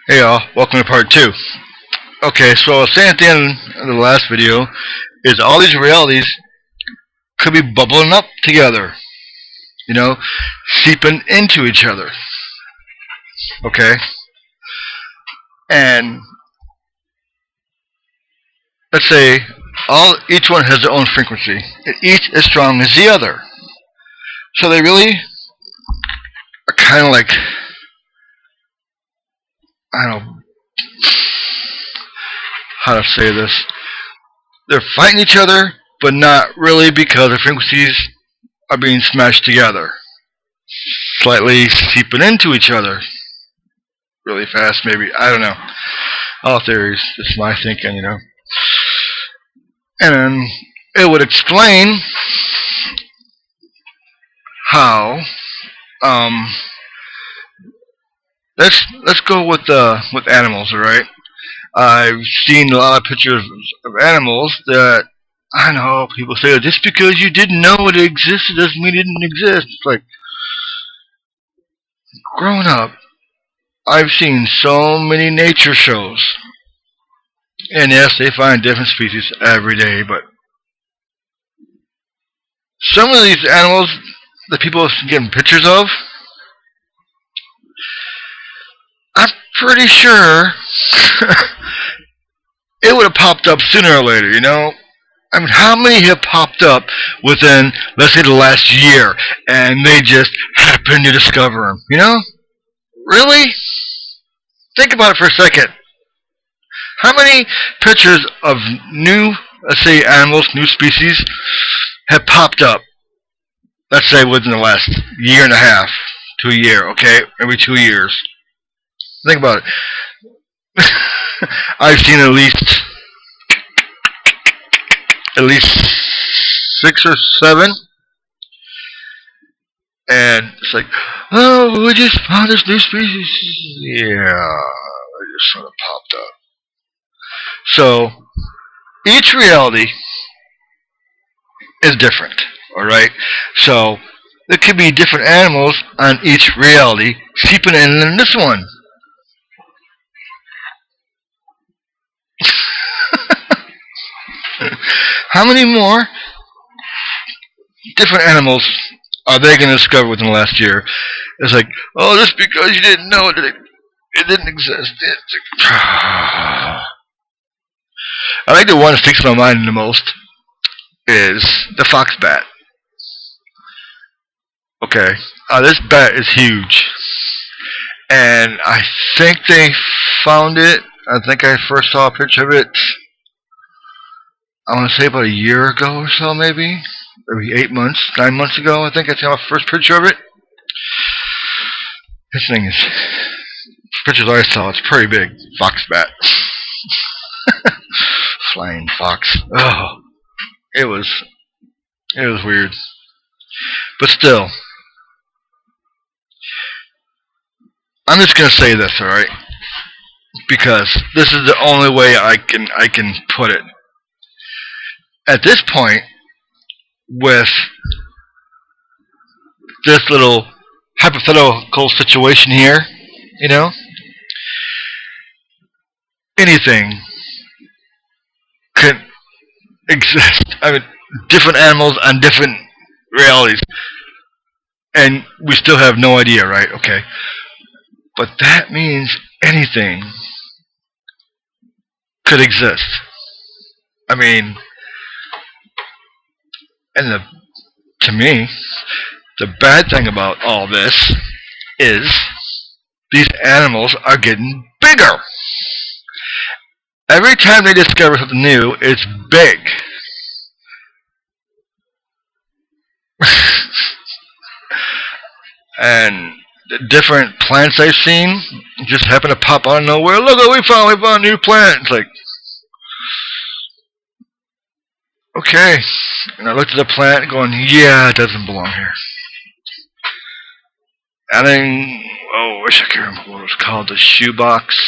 Hey y'all, welcome to part two. Okay, so I was saying at the end of the last video is all these realities could be bubbling up together, you know, seeping into each other. Okay? And let's say each one has their own frequency. And each as strong as the other. So they really are kind of like, I don't know how to say this. They're fighting each other, but not really because the frequencies are being smashed together. Slightly seeping into each other really fast, maybe. I don't know. All theories. Just my thinking. And then it would explain how. Let's go with animals, all right? I've seen a lot of pictures of animals that I know people say just because you didn't know it existed doesn't mean it didn't exist. It's like growing up, I've seen so many nature shows, and yes, they find different species every day, but some of these animals that people are getting pictures of, I'm pretty sure it would have popped up sooner or later. I mean, how many have popped up within, let's say, the last year, and they just happened to discover them? Really? Think about it for a second. How many pictures of new, let's say, animals, new species, have popped up, let's say, within the last year and a half to a year, okay? Every 2 years. Think about it. I've seen at least 6 or 7, and it's like, oh, we just found this new species. Yeah, they just sort of popped up. So each reality is different. All right. So there could be different animals on each reality seeping in this one. How many more different animals are they going to discover within the last year? It's like, oh, just because you didn't know it didn't exist. I think the one that sticks in my mind the most is the fox bat. Okay, this bat is huge, and I think they found it. I think I first saw a picture of it, I want to say about a year ago or so, maybe 8 months, 9 months ago. I think I saw my first picture of it. This thing is, pictures I saw, it's pretty big. Fox bat. Flying fox. Oh, it was weird. But still, I'm just gonna say this, all right? Because this is the only way I can put it. At this point, with this little hypothetical situation here, you know, anything could exist. I mean, different animals on different realities, and we still have no idea, right? Okay, but that means anything could exist. I mean, and to me, the bad thing about all this is these animals are getting bigger. Every time they discover something new, it's big. And the different plants I've seen just happen to pop out of nowhere. Look what we found! We found a new plant. It's like, okay. And I looked at the plant going, yeah, it doesn't belong here. And then, oh, I wish I could remember what it was called. The shoebox.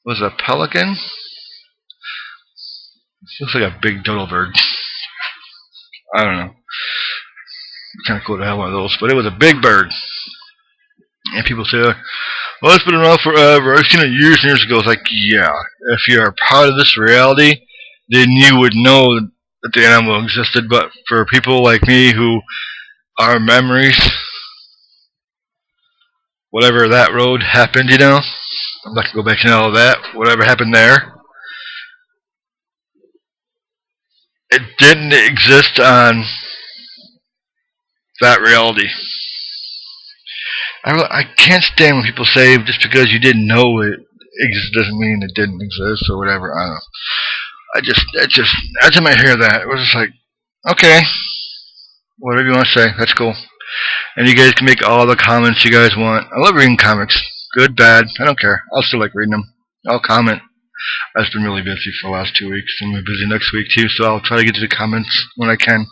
Was it a pelican? It looks like a big dodo bird. I don't know. Kind of cool to have one of those. But it was a big bird. And people say, Well, it's been around forever. I've seen it years and years ago. It's like, yeah, if you're a part of this reality, then you would know that the animal existed. But for people like me who are memories, whatever that road happened, I'm not gonna go back into all of that. Whatever happened there, it didn't exist on that reality. I can't stand when people say just because you didn't know it exists doesn't mean it didn't exist or whatever. I don't know. Every time I hear that, it was just like, okay, whatever you want to say, that's cool. And you guys can make all the comments you guys want. I love reading comics. Good, bad, I don't care. I'll still like reading them. I'll comment. I've just been really busy for the last 2 weeks. I'm gonna be busy next week too, so I'll try to get to the comments when I can.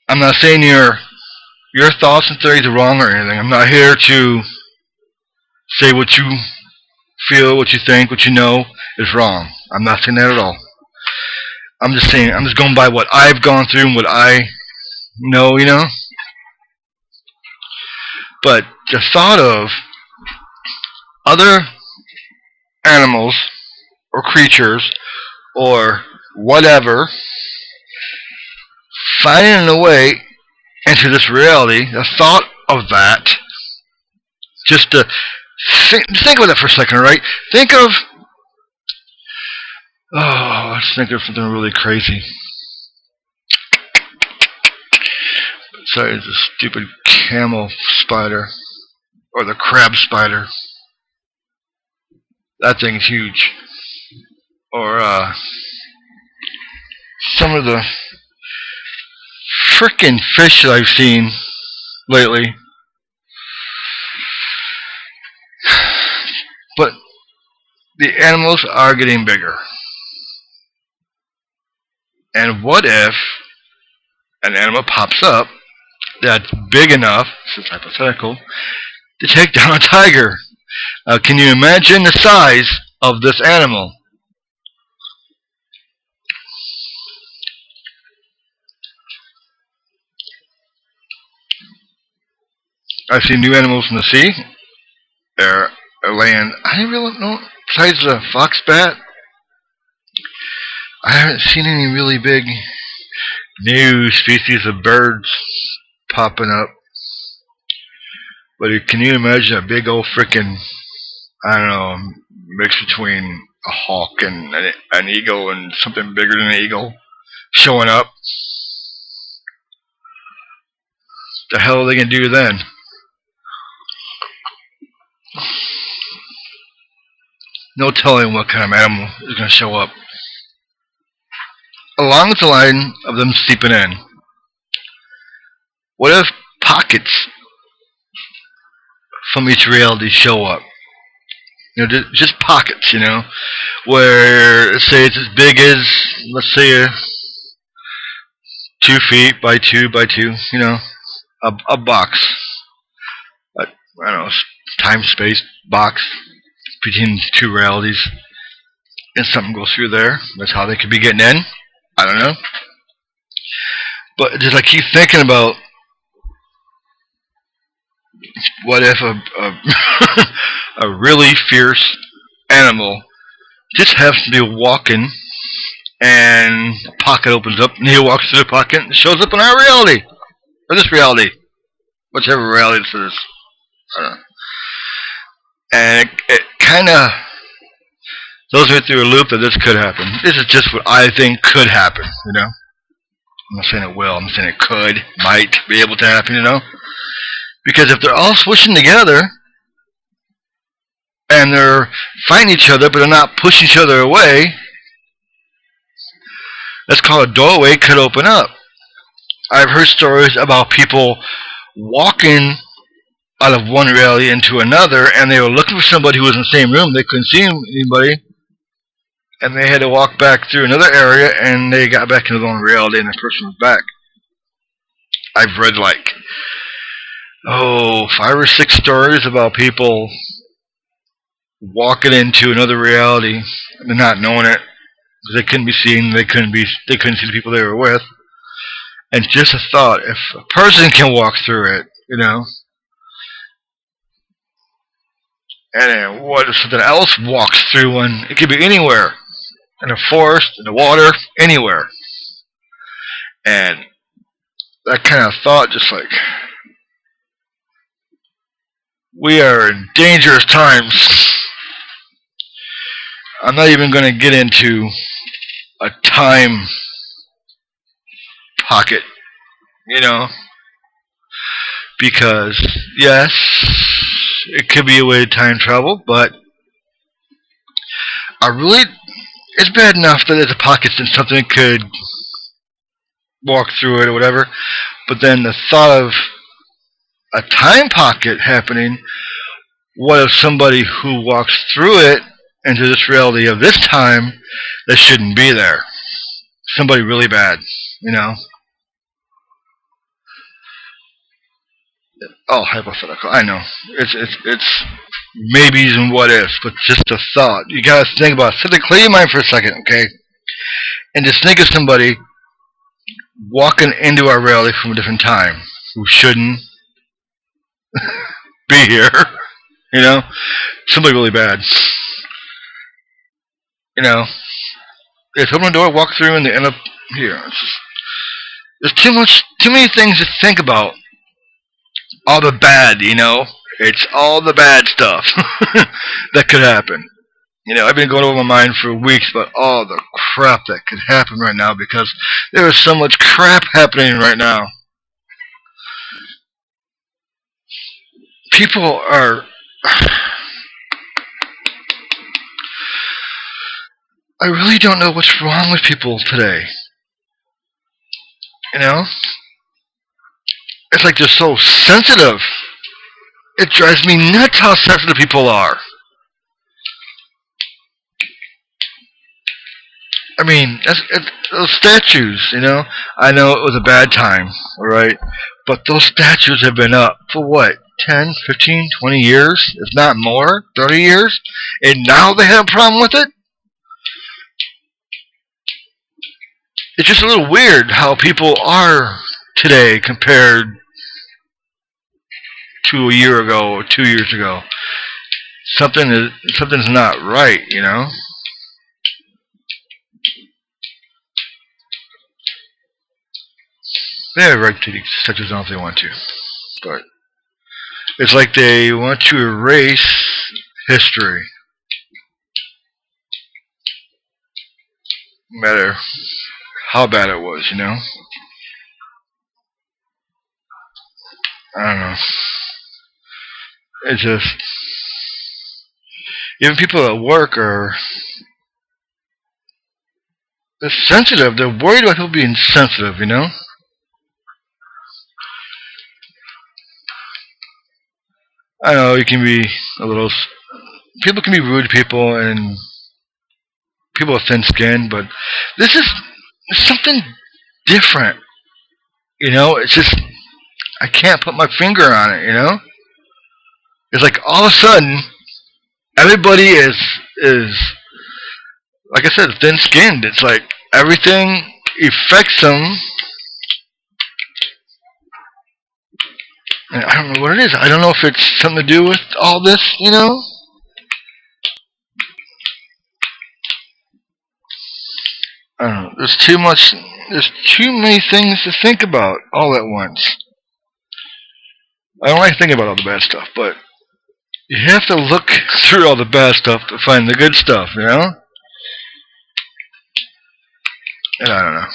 I'm not saying your thoughts and theories are wrong or anything. I'm not here to say what you feel, what you think, what you know is wrong. I'm not saying that at all. I'm just saying, I'm just going by what I've gone through and what I know. But the thought of other animals or creatures or whatever finding a way into this reality, the thought of that, just to think about that for a second, right? Think of, let's think of something really crazy. Sorry, it's a stupid camel spider. Or the crab spider. That thing's huge. Or, some of the frickin' fish that I've seen lately. But the animals are getting bigger. And what if an animal pops up that's big enough, this is hypothetical, to take down a tiger? Can you imagine the size of this animal? I've seen new animals in the sea, or land. I really don't. Besides the fox bat, I haven't seen any really big new species of birds popping up. But can you imagine a big old frickin', I don't know, mix between a hawk and an eagle and something bigger than an eagle showing up? The hell are they gonna do then? No telling what kind of animal is gonna show up. Along the line of them seeping in, what if pockets from each reality show up? Just pockets, where, say it's as big as, let's say, 2 feet by 2 by 2, a box. I don't know, time-space box between two realities. And something goes through there. That's how they could be getting in. I don't know. But just I keep thinking about, what if a really fierce animal just happens to be walking and a pocket opens up and he walks through the pocket and shows up in our reality. Or this reality. Whichever reality this is. I don't know. And it kind of throws me through a loop that this could happen. This is just what I think could happen, I'm not saying it will, I'm saying it could, might be able to happen, Because if they're all swishing together and they're fighting each other but they're not pushing each other away, that's called a doorway could open up. I've heard stories about people walking out of one reality into another, and they were looking for somebody who was in the same room. They couldn't see anybody, and they had to walk back through another area, and they got back into their own reality, and the person was back. I've read 5 or 6 stories about people walking into another reality and not knowing it because they couldn't be seen. They couldn't see the people they were with. And just a thought: if a person can walk through it, And then what if something else walks through one? It could be anywhere. In the forest, in the water, anywhere. And that kind of thought just like, we are in dangerous times. I'm not even going to get into a time pocket, you know, because yes, it could be a way to time travel, but I really, it's bad enough that there's a pocket and something could walk through it or whatever, but then the thought of a time pocket happening, what if somebody who walks through it into this reality of this time that shouldn't be there? Somebody really bad, you know? Oh, hypothetical. I know. It's maybes and what ifs, but just a thought. You gotta think about it. Sit there, clear your mind for a second, okay? And just think of somebody walking into our reality from a different time who shouldn't be here, you know? Somebody really bad. You know, they open the door, walk through, and they end up here. There's too many things to think about. All the bad, you know. It's all the bad stuff that could happen. You know, I've been going over my mind for weeks about all the crap that could happen right now because there is so much crap happening right now. People are. I really don't know what's wrong with people today. You know? It's like they're so sensitive. It drives me nuts how sensitive people are. I mean, those statues, you know? I know it was a bad time, alright? But those statues have been up for what? 10, 15, 20 years? If not more? 30 years? And now they have a problem with it? It's just a little weird how people are today compared to a year ago or 2 years ago. Something's not right, you know? They have a right to such as if they want to. But it's like they want to erase history. No matter how bad it was, you know? I don't know. It's just even people at work are they're sensitive. They're worried about people being sensitive, you know? I know you can be a little. People can be rude to people, and people are thin-skinned, but this is something different. You know, it's just I can't put my finger on it. You know, it's like all of a sudden everybody is like I said, thin-skinned. It's like everything affects them. And I don't know what it is. I don't know if it's something to do with all this. You know, I don't know. There's too much. There's too many things to think about all at once. I don't like thinking about all the bad stuff, but you have to look through all the bad stuff to find the good stuff, you know? And I don't know.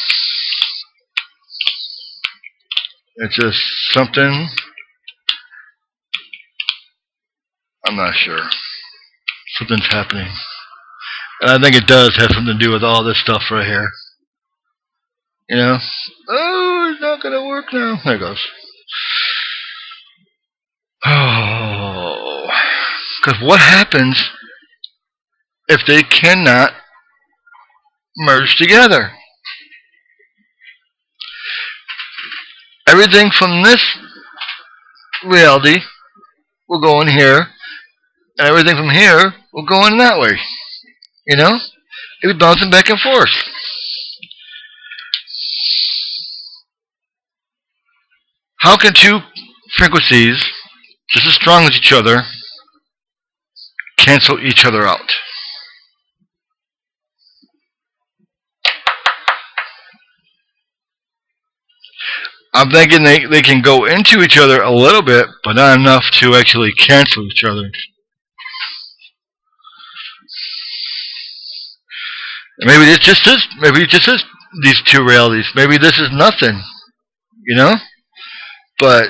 It's just something. I'm not sure. Something's happening. And I think it does have something to do with all this stuff right here. You know? Oh, it's not going to work now. There it goes. Oh. Because what happens if they cannot merge together? Everything from this reality will go in here, and everything from here will go in that way. You know? It'll be bouncing back and forth. How can two frequencies just as strong as each other cancel each other out. I'm thinking they can go into each other a little bit, but not enough to actually cancel each other. Maybe it's just this. Maybe it just is these two realities. Maybe this is nothing. You know. But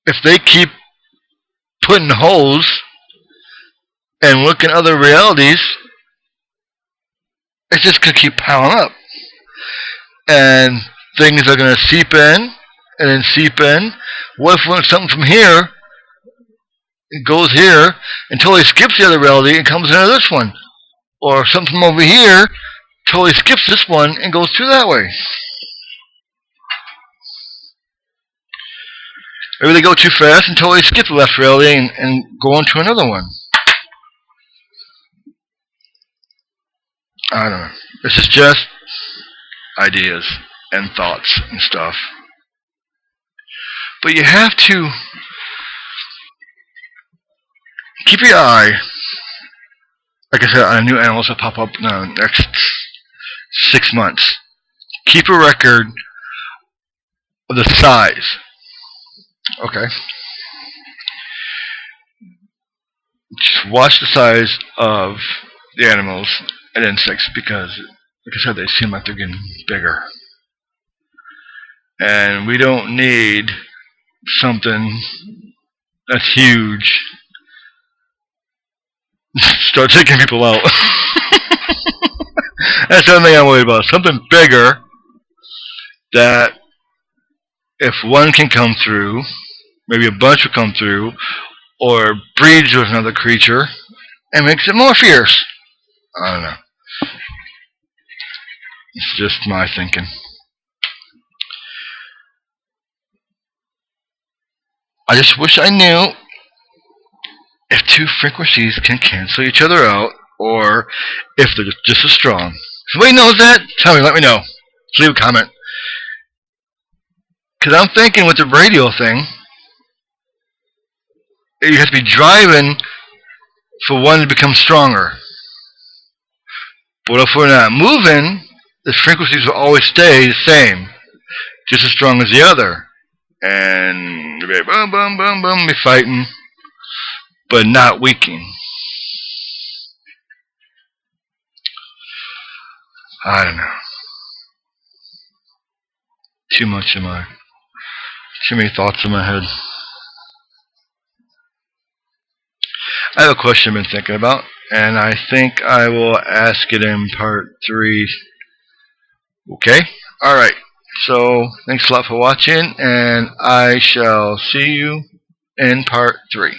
if they keep putting holes and looking at other realities, it's just gonna keep piling up, and things are gonna seep in and then seep in. What if when something from here it goes here until he skips the other reality and comes into this one, or something from over here totally skips this one and goes through that way. Maybe they go too fast and totally skip the left reality and go on to another one. I don't know. This is just ideas and thoughts and stuff. But you have to keep your eye, like I said, on new animals that pop up in the next 6 months. Keep a record of the size. Okay. Just watch the size of the animals and insects because, like I said, they seem like they're getting bigger. And we don't need something that's huge start taking people out. That's the only thing I'm worried about. Something bigger that if one can come through, maybe a bunch will come through, or breeds with another creature and makes it more fierce. I don't know. It's just my thinking. I just wish I knew if two frequencies can cancel each other out, or if they're just as strong. If somebody knows that, tell me, let me know. Just leave a comment. Because I'm thinking with the radio thing, you have to be driving for one to become stronger. But if we're not moving, the frequencies will always stay the same, just as strong as the other. And they'll be boom, boom, boom, boom, be fighting, but not weakening. I don't know. Too many thoughts in my head. I have a question I've been thinking about, and I think I will ask it in part 3. Okay? Alright. So, thanks a lot for watching, and I shall see you in part 3.